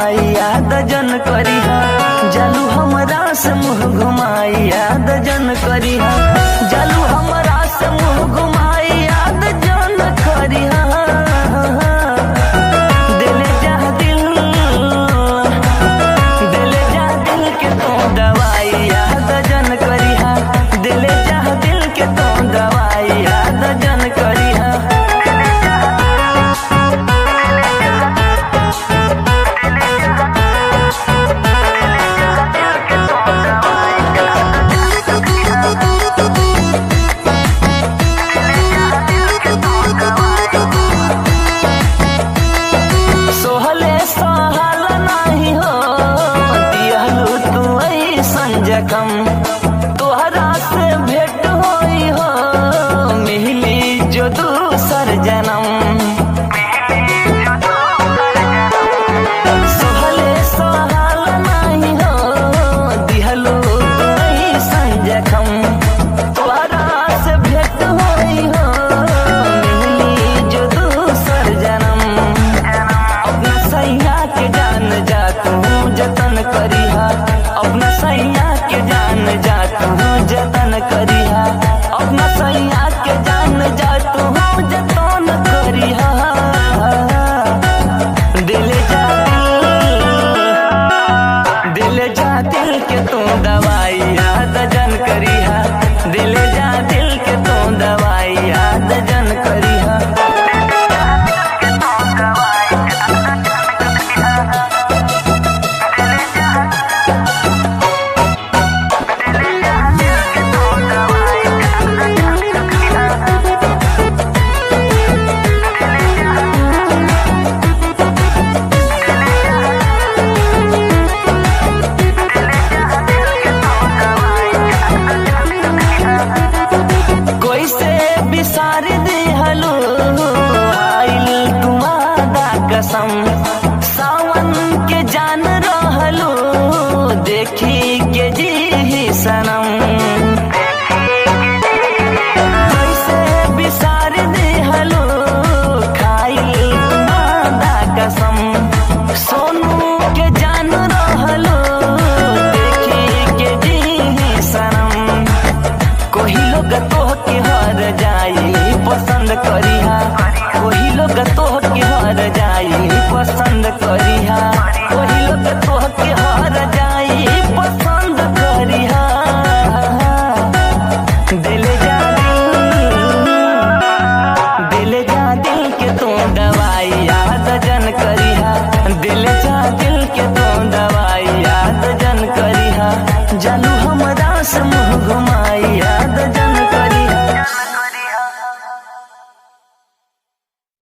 घुमाई याद जन करिहा, जालू हमरा से मुँह घुमाई याद जन करिहा, जालू हमरा से मुँह घुमाई याद जन करिहा। दिले जा दिल के तो दवाई याद जन करिहा, दिले जा दिल के तो दवाई याद जन करिहा। सोहले सहल नाही हो दिहलू तू ऐसन जखम, तोहरा से भेंट होई हो मिली जो दूसर जन्म। सोहले सहल नाही हो दिहलू तू ऐसन जखम, तोहरा से भेंट होई हो मिली जो दूसर जन्म। अपना सैया के जान जा तू जतन करिहा, अपना सैया के जान जा तू जतन करिहा, अपना सैया के जान जा तू जतन करिहा। दिल जा दिल के तू दवाई याद जन करिहा, दिल जा दिल के तू दवाई याद जन करिहा। बिसार दिहलू आइल तुम्हारा कसम, सावन के जान रहलू देखी के जी